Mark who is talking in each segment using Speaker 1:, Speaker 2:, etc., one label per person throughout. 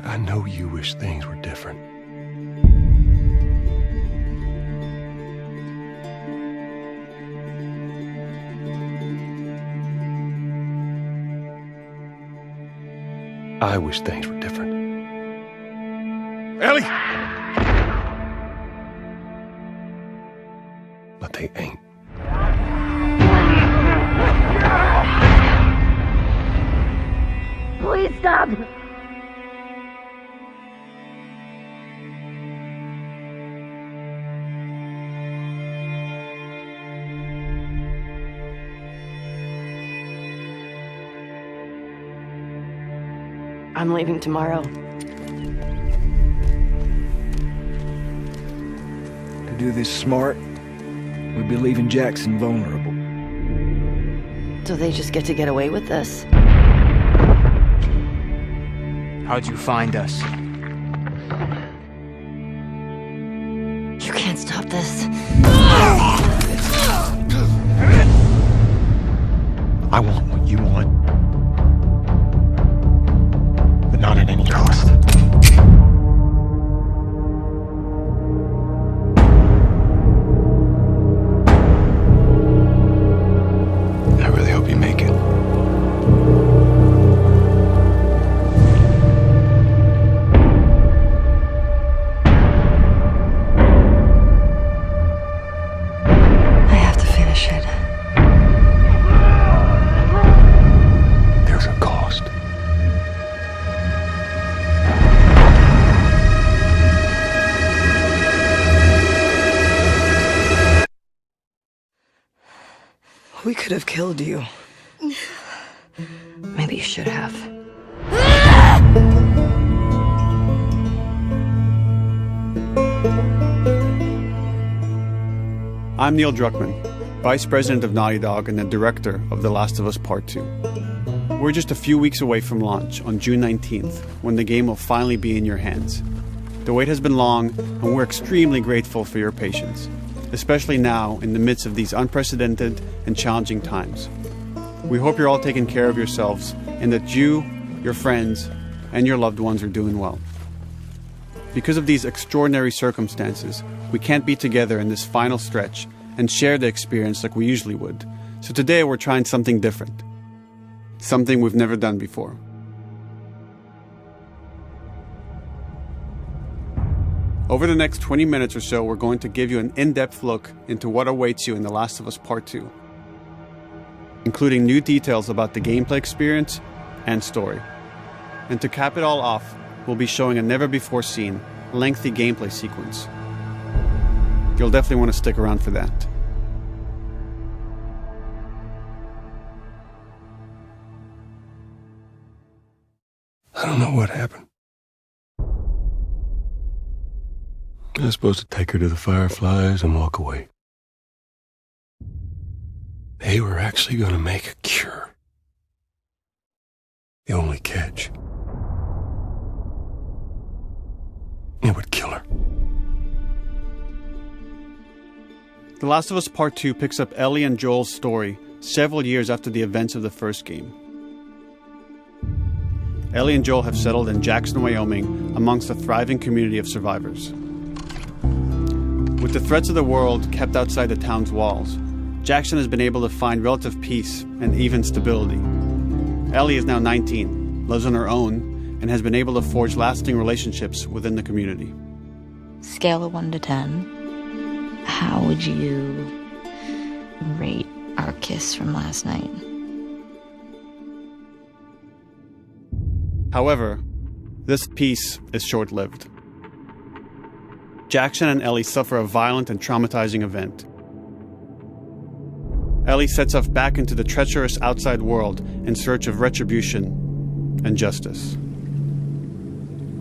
Speaker 1: I know you wish things were different. I wish things were different. Ellie! But they ain't.
Speaker 2: Please stop! I'm leaving tomorrow.
Speaker 3: To do this smart, we'd be leaving Jackson vulnerable.
Speaker 2: Do they just get to get away with this?
Speaker 4: How'd you find us?
Speaker 2: You can't stop this.
Speaker 1: I want what you want. But not at any cost. I really hope you make it.
Speaker 2: I have to finish it.
Speaker 1: There's a cost.
Speaker 2: We could have killed you. Maybe you should have.
Speaker 5: I'm Neil Druckmann, Vice President of Naughty Dog and the Director of The Last of Us Part 2. We're just a few weeks away from launch on June 19th, when the game will finally be in your hands. The wait has been long, and we're extremely grateful for your patience, especially now in the midst of these unprecedented and challenging times. We hope you're all taking care of yourselves and that you, your friends, and your loved ones are doing well. Because of these extraordinary circumstances, we can't be together in this final stretch and share the experience like we usually would. So today we're trying something different. Something we've never done before. Over the next 20 minutes or so, we're going to give you an in-depth look into what awaits you in The Last of Us Part 2, including new details about the gameplay experience and story. And to cap it all off, we'll be showing a never-before-seen, lengthy gameplay sequence. You'll definitely want to stick around for that.
Speaker 1: I don't know what happened. I was supposed to take her to the Fireflies and walk away. They were actually going to make a cure. The only catch, it would kill her.
Speaker 5: The Last of Us Part 2 picks up Ellie and Joel's story several years after the events of the first game. Ellie and Joel have settled in Jackson, Wyoming, amongst a thriving community of survivors. With the threats of the world kept outside the town's walls, Jackson has been able to find relative peace and even stability. Ellie is now 19, lives on her own, and has been able to forge lasting relationships within the community.
Speaker 6: Scale of 1 to 10, how would you rate our kiss from last night?
Speaker 5: However, this peace is short-lived. Jackson and Ellie suffer a violent and traumatizing event. Ellie sets off back into the treacherous outside world in search of retribution and justice.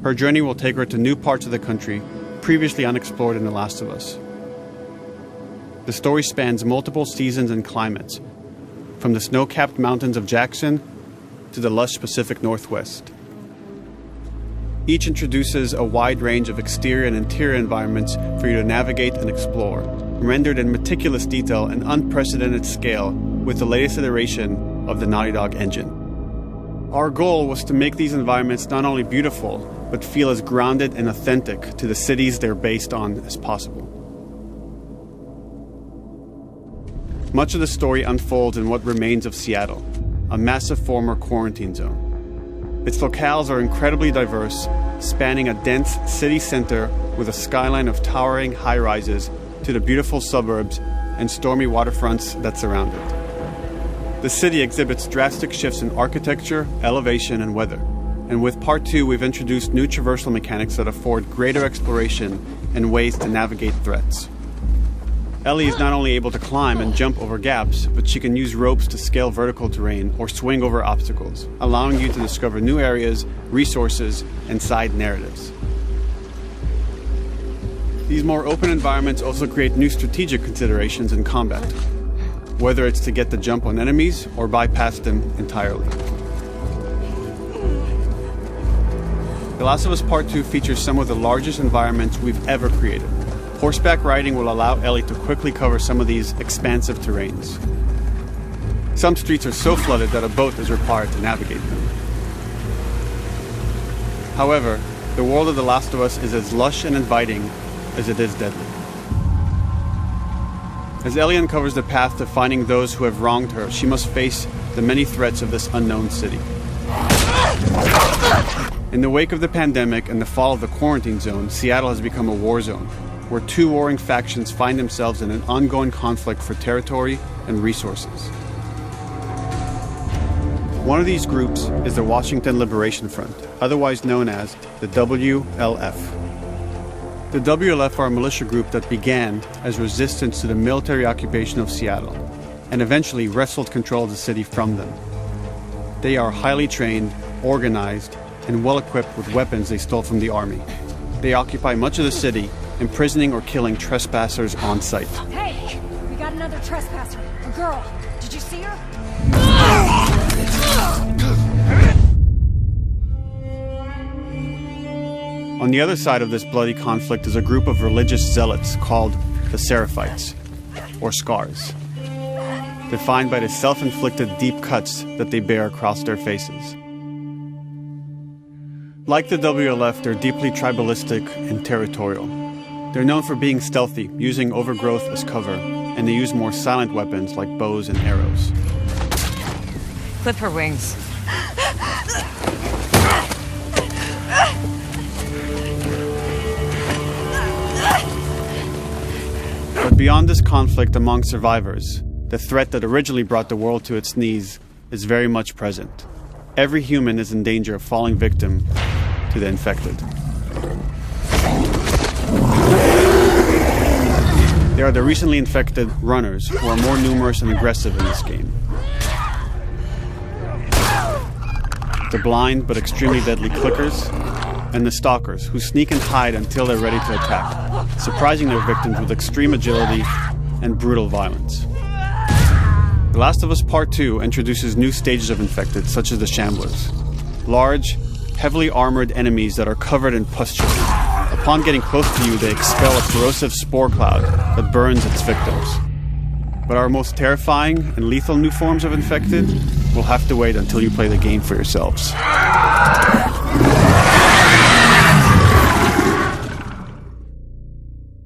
Speaker 5: Her journey will take her to new parts of the country previously unexplored in The Last of Us. The story spans multiple seasons and climates, from the snow-capped mountains of Jackson to the lush Pacific Northwest. Each introduces a wide range of exterior and interior environments for you to navigate and explore, rendered in meticulous detail and unprecedented scale with the latest iteration of the Naughty Dog engine. Our goal was to make these environments not only beautiful, but feel as grounded and authentic to the cities they're based on as possible. Much of the story unfolds in what remains of Seattle, a massive former quarantine zone. Its locales are incredibly diverse, spanning a dense city center with a skyline of towering high-rises to the beautiful suburbs and stormy waterfronts that surround it. The city exhibits drastic shifts in architecture, elevation, and weather. And with Part 2, we've introduced new traversal mechanics that afford greater exploration and ways to navigate threats. Ellie is not only able to climb and jump over gaps, but she can use ropes to scale vertical terrain or swing over obstacles, allowing you to discover new areas, resources, and side narratives. These more open environments also create new strategic considerations in combat, whether it's to get the jump on enemies or bypass them entirely. The Last of Us Part 2 features some of the largest environments we've ever created. Horseback riding will allow Ellie to quickly cover some of these expansive terrains. Some streets are so flooded that a boat is required to navigate them. However, the world of The Last of Us is as lush and inviting as it is deadly. As Ellie uncovers the path to finding those who have wronged her, she must face the many threats of this unknown city. In the wake of the pandemic and the fall of the quarantine zone, Seattle has become a war zone, where two warring factions find themselves in an ongoing conflict for territory and resources. One of these groups is the Washington Liberation Front, otherwise known as the WLF. The WLF are a militia group that began as resistance to the military occupation of Seattle and eventually wrestled control of the city from them. They are highly trained, organized, and well-equipped with weapons they stole from the army. They occupy much of the city, imprisoning or killing trespassers on sight.
Speaker 7: Hey! We got another trespasser. A girl. Did you see her?
Speaker 5: On the other side of this bloody conflict is a group of religious zealots called the Seraphites, or Scars, defined by the self-inflicted deep cuts that they bear across their faces. Like the WLF, they're deeply tribalistic and territorial. They're known for being stealthy, using overgrowth as cover, and they use more silent weapons like bows and arrows.
Speaker 8: Clip her wings.
Speaker 5: But beyond this conflict among survivors, the threat that originally brought the world to its knees is very much present. Every human is in danger of falling victim to the infected. There are the recently infected runners, who are more numerous and aggressive in this game. The blind but extremely deadly clickers, and the stalkers, who sneak and hide until they're ready to attack, surprising their victims with extreme agility and brutal violence. The Last of Us Part 2 introduces new stages of infected, such as the Shamblers. Large, heavily armored enemies that are covered in pustule. Upon getting close to you, they expel a corrosive spore cloud that burns its victims. But our most terrifying and lethal new forms of infected will have to wait until you play the game for yourselves.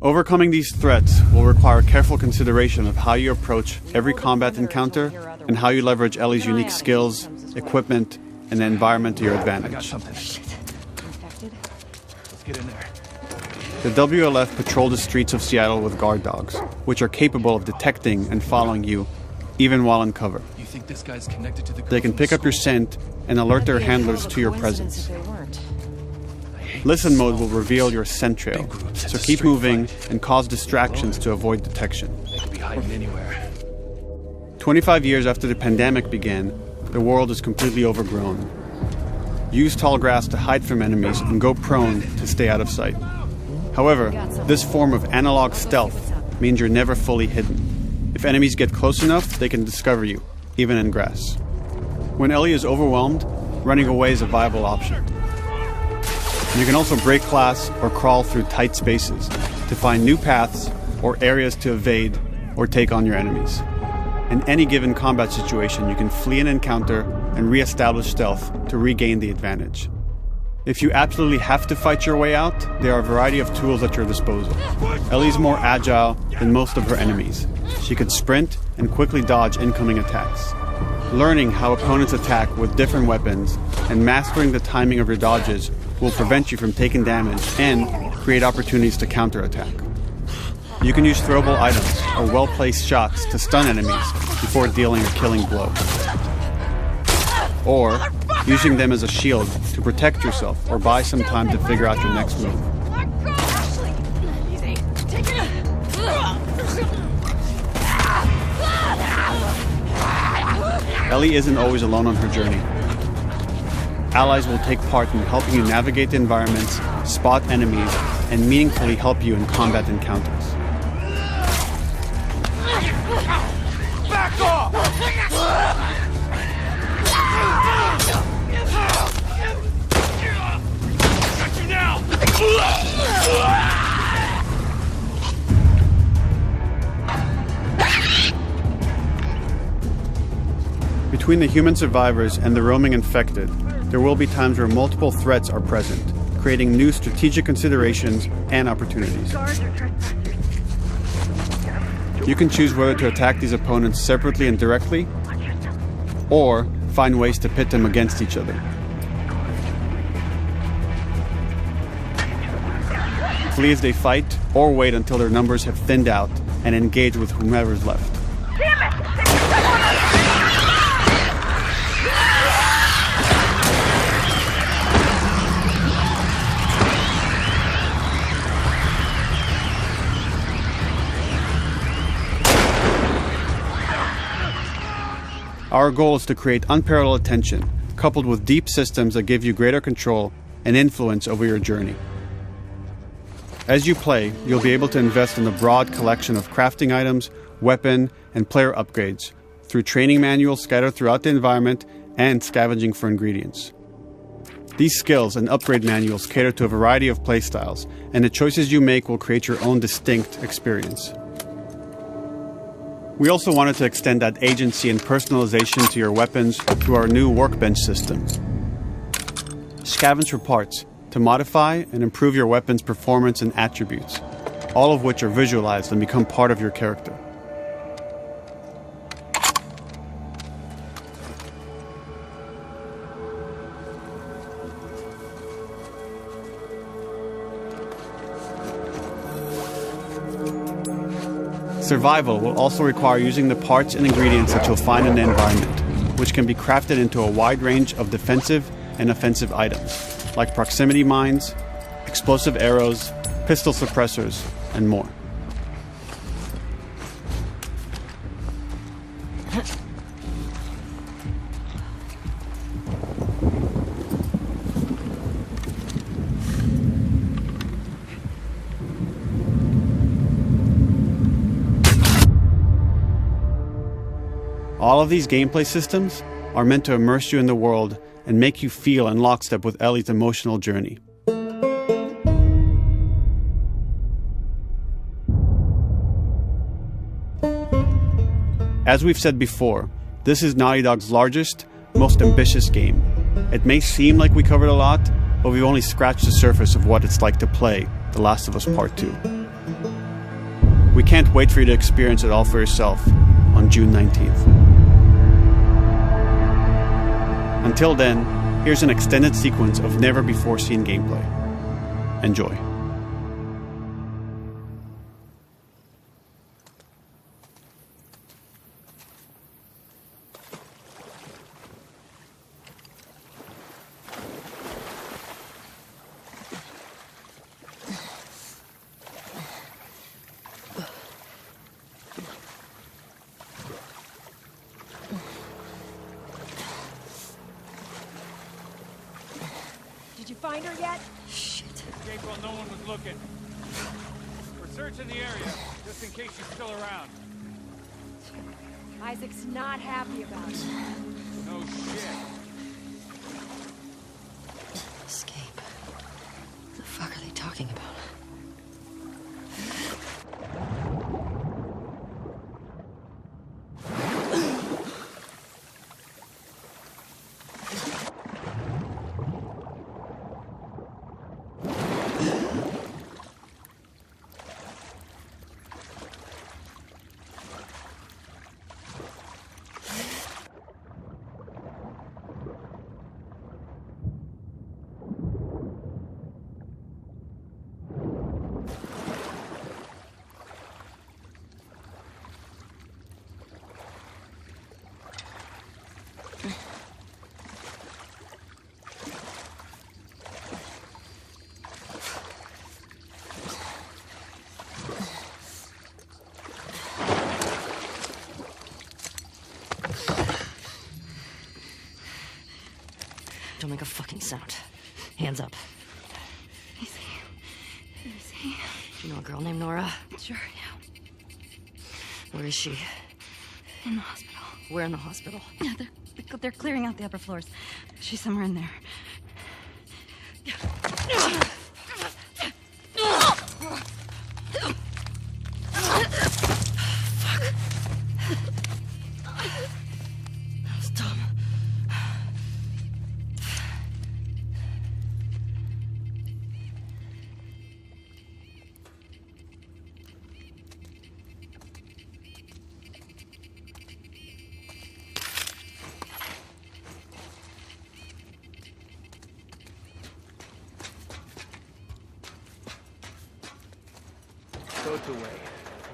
Speaker 5: Overcoming these threats will require careful consideration of how you approach every combat encounter and how you leverage Ellie's unique skills, equipment, and the environment to your advantage.
Speaker 8: Let's get in there.
Speaker 5: The WLF patrol the streets of Seattle with guard dogs, which are capable of detecting and following you, even while in cover.
Speaker 8: You think this guy's connected to the
Speaker 5: They can pick up your scent and alert their handlers to your presence. Listen mode will reveal your scent trail, so keep moving and cause distractions to avoid detection.
Speaker 8: They could be hiding anywhere.
Speaker 5: 25 years after the pandemic began, the world is completely overgrown. Use tall grass to hide from enemies and go prone to stay out of sight. However, this form of analog stealth means you're never fully hidden. If enemies get close enough, they can discover you, even in grass. When Ellie is overwhelmed, running away is a viable option. You can also break glass or crawl through tight spaces to find new paths or areas to evade or take on your enemies. In any given combat situation, you can flee an encounter and re-establish stealth to regain the advantage. If you absolutely have to fight your way out, there are a variety of tools at your disposal. Ellie's more agile than most of her enemies. She could sprint and quickly dodge incoming attacks. Learning how opponents attack with different weapons and mastering the timing of your dodges will prevent you from taking damage and create opportunities to counterattack. You can use throwable items or well-placed shots to stun enemies before dealing a killing blow. Or using them as a shield to protect yourself or buy some time to figure out your next move. Ellie isn't always alone on her journey. Allies will take part in helping you navigate the environments, spot enemies, and meaningfully help you in combat encounters.
Speaker 9: Back off! Got you now!
Speaker 5: Between the human survivors and the roaming infected, there will be times where multiple threats are present, creating new strategic considerations and opportunities. You can choose whether to attack these opponents separately and directly, or find ways to pit them against each other. Flee as they fight, or wait until their numbers have thinned out and engage with whomever's left. Our goal is to create unparalleled tension, coupled with deep systems that give you greater control and influence over your journey. As you play, you'll be able to invest in a broad collection of crafting items, weapon, and player upgrades through training manuals scattered throughout the environment and scavenging for ingredients. These skills and upgrade manuals cater to a variety of playstyles, and the choices you make will create your own distinct experience. We also wanted to extend that agency and personalization to your weapons through our new workbench system. Scavenge for parts to modify and improve your weapon's performance and attributes, all of which are visualized and become part of your character. Survival will also require using the parts and ingredients that you'll find in the environment, which can be crafted into a wide range of defensive and offensive items, like proximity mines, explosive arrows, pistol suppressors, and more. All of these gameplay systems are meant to immerse you in the world and make you feel in lockstep with Ellie's emotional journey. As we've said before, this is Naughty Dog's largest, most ambitious game. It may seem like we covered a lot, but we've only scratched the surface of what it's like to play The Last of Us Part 2. We can't wait for you to experience it all for yourself on June 19th. Until then, here's an extended sequence of never-before-seen gameplay. Enjoy.
Speaker 7: Did you find her yet?
Speaker 2: Shit.
Speaker 9: Escape while no one was looking. We're searching the area, just in case she's still around.
Speaker 7: Isaac's not happy about it.
Speaker 9: No shit.
Speaker 2: Escape. What the fuck are they talking about? Don't make a fucking sound. Hands up.
Speaker 6: Easy.
Speaker 2: Do you know a girl named Nora?
Speaker 6: Sure, yeah.
Speaker 2: Where is she?
Speaker 6: In the hospital.
Speaker 2: Where in the hospital?
Speaker 6: Yeah, they're clearing out the upper floors. She's somewhere in there.
Speaker 10: Boat's away.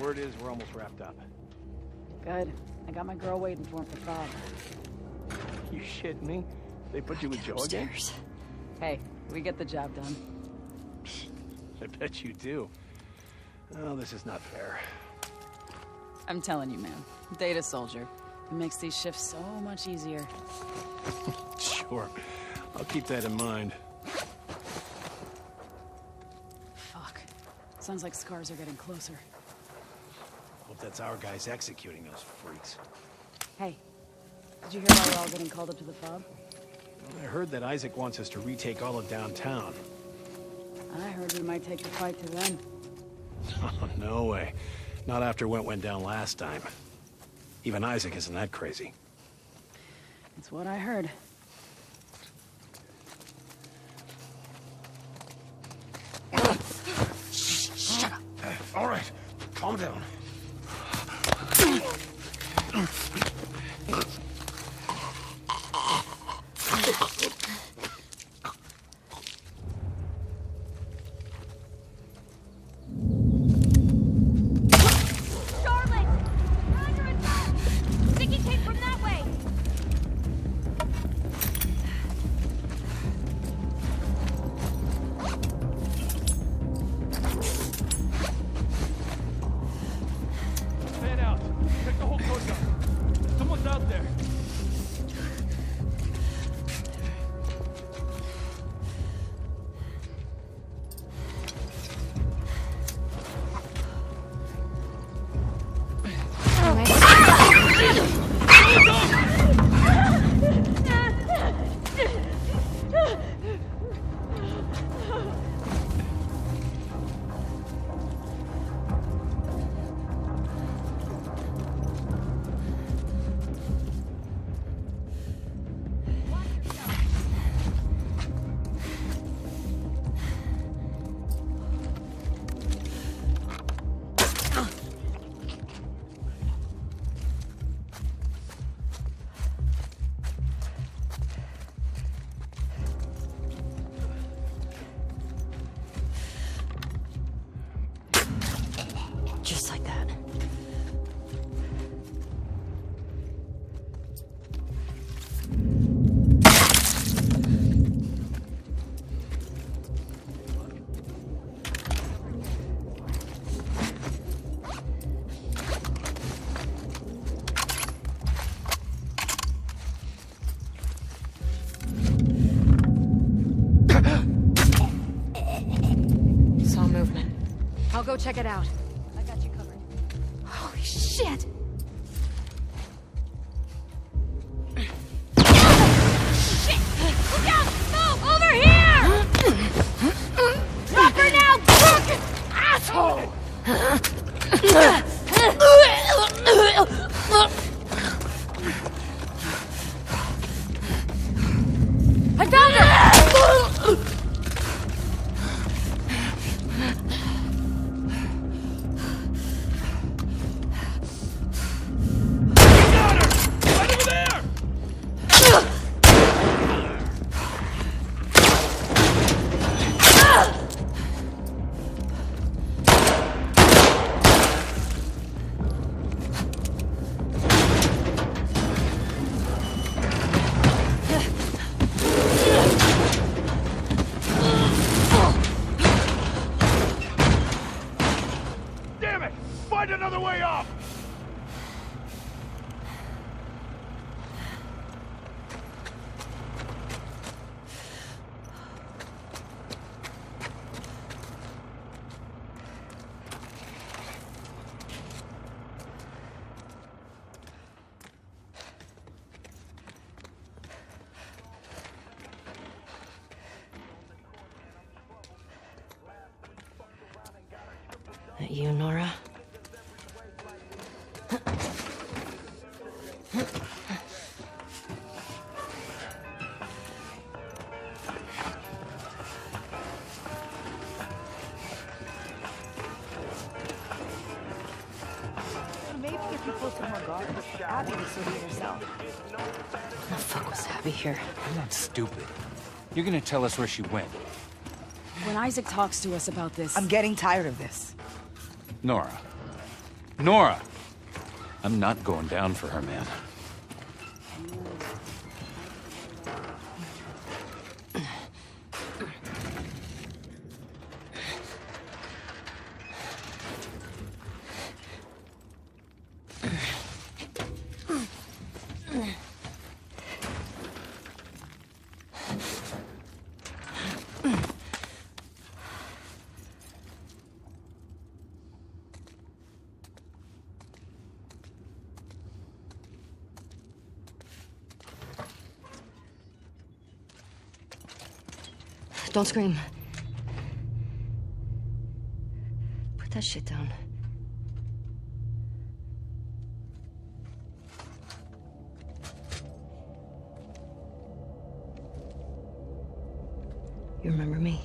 Speaker 10: Word is we're almost wrapped up.
Speaker 11: Good. I got my girl waiting for him for Bob.
Speaker 10: You shit me? They put you with Joe again?
Speaker 11: Hey, we get the job done.
Speaker 10: I bet you do. Oh, this is not fair.
Speaker 11: I'm telling you, man. Data soldier. It makes these shifts so much easier.
Speaker 10: Sure. I'll keep that in mind.
Speaker 11: Fuck. Sounds like scars are getting closer.
Speaker 10: Hope that's our guys executing those freaks.
Speaker 11: Hey, did you hear why we're all getting called up to the fob?
Speaker 10: I heard that Isaac wants us to retake all of downtown.
Speaker 11: I heard we might take the fight to them.
Speaker 10: Oh, no way. Not after what went down last time. Even Isaac isn't that crazy.
Speaker 11: It's what I heard.
Speaker 10: Shut up. All right, calm down.
Speaker 2: Just like that. Saw movement.
Speaker 7: I'll go check it out.
Speaker 11: I got you covered.
Speaker 7: Holy shit! Shit! Look out! Move! Over here! Drop her now, crook! Asshole! I found her!
Speaker 2: That you, Nora? Maybe if you put some more guards, Abby would sort it herself. The fuck was Abby here?
Speaker 12: I'm not stupid. You're gonna tell us where she went.
Speaker 11: When Isaac talks to us about this...
Speaker 13: I'm getting tired of this.
Speaker 12: Nora. Nora! I'm not going down for her, man.
Speaker 2: Don't scream. Put that shit down. You remember me?